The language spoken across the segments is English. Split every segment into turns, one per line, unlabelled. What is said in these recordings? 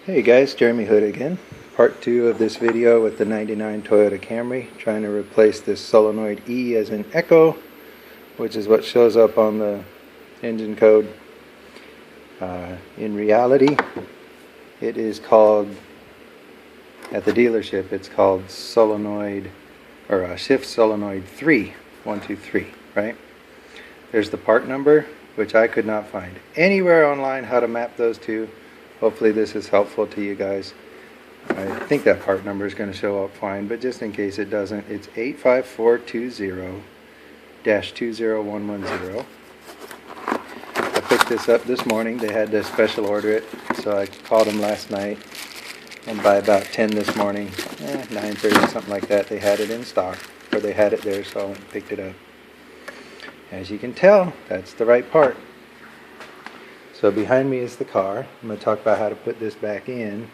Hey guys, Jeremy Hood again. Part 2 of this video with the 99 Toyota Camry, trying to replace this solenoid E as in Echo, which is what shows up on the engine code. In reality, it is called, at the dealership, it's called solenoid, or shift solenoid 3, 1, 2, 3, right? There's the part number, which I could not find anywhere online how to map those two. Hopefully this is helpful to you guys. I think that part number is going to show up fine, but just in case it doesn't, it's 85420-20110. I picked this up this morning. They had to special order it, so I called them last night, and by about 10 this morning, 9:30, something like that, they had it in stock, or they had it there, so I went and picked it up. As you can tell, that's the right part. So behind me is the car. I'm going to talk about how to put this back in.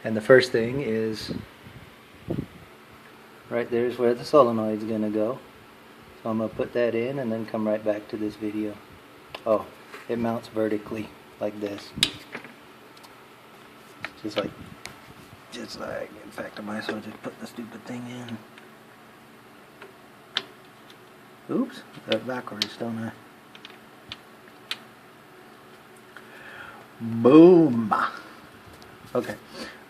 And the first thing is, right there's where the solenoid's going to go. So I'm going to put that in and then come right back to this video. Oh, it mounts vertically like this. Just like, in fact I might as well just put the stupid thing in. Oops, got backwards, don't I? Boom! Okay,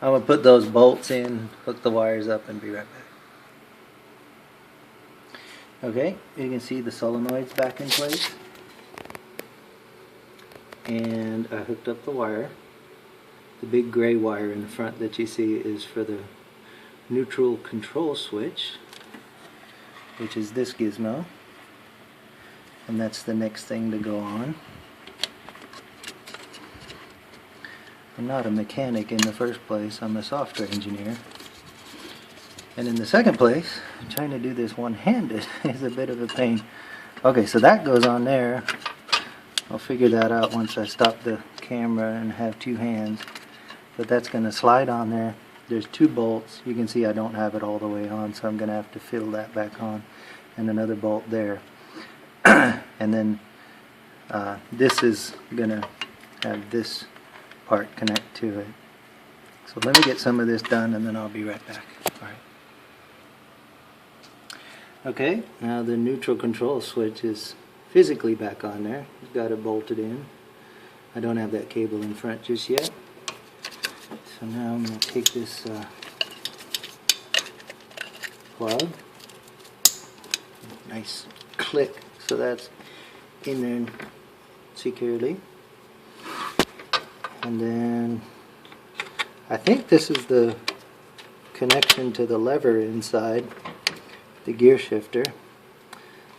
I'm going to put those bolts in, hook the wires up, and be right back. Okay, you can see the solenoid's back in place. And I hooked up the wire. The big gray wire in the front that you see is for the neutral control switch, which is this gizmo. And that's the next thing to go on. I'm not a mechanic in the first place, I'm a software engineer. And in the second place, trying to do this one-handed is a bit of a pain. Okay, so that goes on there. I'll figure that out once I stop the camera and have two hands. But that's going to slide on there. There's two bolts. You can see I don't have it all the way on, so I'm going to have to fill that back on. And another bolt there. And then this is going to have this part connect to it. So let me get some of this done and then I'll be right back. Alright. Okay, now the neutral control switch is physically back on there. I've got it bolted in. I don't have that cable in front just yet. So now I'm going to take this plug. Nice click. So that's in there securely. And then I think this is the connection to the lever inside the gear shifter.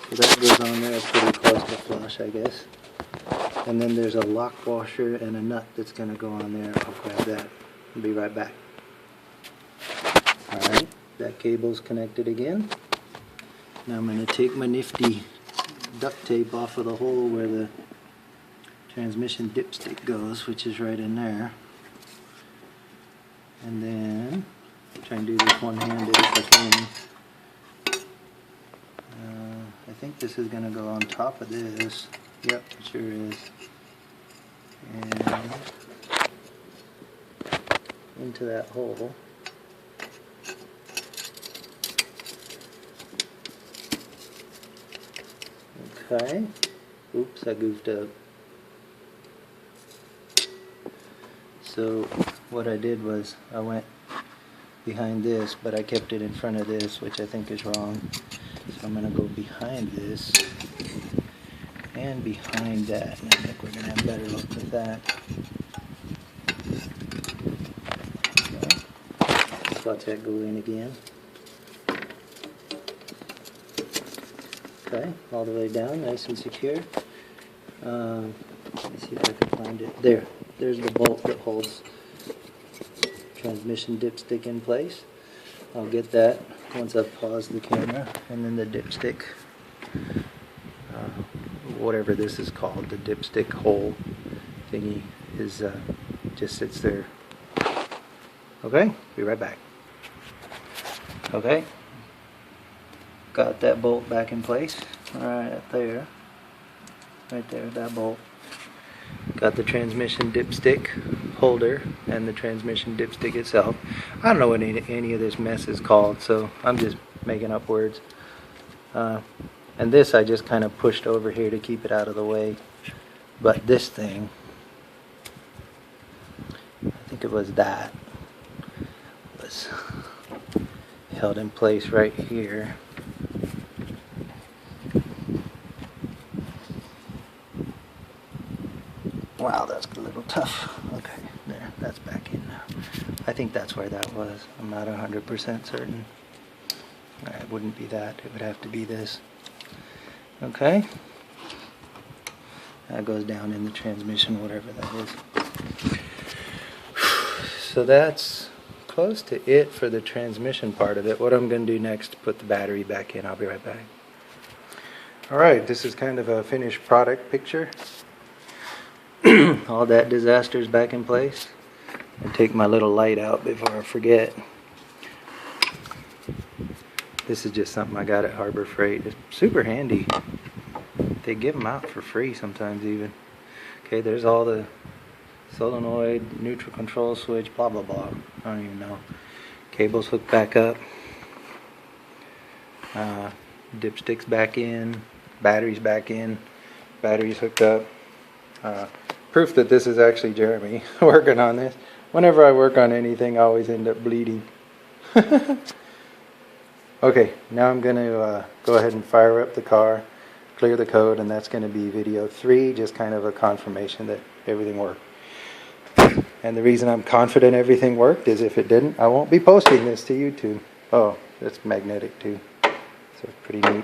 So that goes on there pretty close to flush, I guess. And then there's a lock washer and a nut that's going to go on there. I'll grab that. I'll be right back. Alright, that cable's connected again. Now I'm going to take my nifty duct tape off of the hole where the transmission dipstick goes, which is right in there. And then try and do this one-handed if I can. I think this is going to go on top of this. Yep, it sure is. And into that hole. Okay. Oops, I goofed up. So what I did was I went behind this, but I kept it in front of this, which I think is wrong. So I'm going to go behind this and behind that. And I think we're going to have a better look with that. Okay. Just watch that go in again. Okay, all the way down, nice and secure. Let me see if I can find it. There. There's the bolt that holds transmission dipstick in place. I'll get that once I've paused the camera. And then the dipstick, whatever this is called, the dipstick hole thingy is just sits there. Okay, be right back. Okay, got that bolt back in place. Right there, that bolt. Got the transmission dipstick holder and the transmission dipstick itself. I don't know what any of this mess is called, so I'm just making up words. And this I just kind of pushed over here to keep it out of the way. But this thing, I think it was that, was held in place right here. Wow, that's a little tough. Okay, there, that's back in now. I think that's where that was. I'm not 100% certain. It wouldn't be that. It would have to be this. Okay. That goes down in the transmission, whatever that is. So that's close to it for the transmission part of it. What I'm going to do next is put the battery back in. I'll be right back. Alright, this is kind of a finished product picture. All that disaster's back in place. I'll take my little light out before I forget. This is just something I got at Harbor Freight. It's super handy. They give them out for free sometimes even. Okay, there's all the solenoid, neutral control switch, blah blah blah. I don't even know. Cables hooked back up. Dipsticks back in. Batteries back in. Batteries hooked up. Proof that this is actually Jeremy working on this. Whenever I work on anything, I always end up bleeding. Okay, now I'm going to go ahead and fire up the car, clear the code, and that's going to be video 3, just kind of a confirmation that everything worked. And the reason I'm confident everything worked is if it didn't, I won't be posting this to YouTube. Oh, it's magnetic too, so it's pretty neat.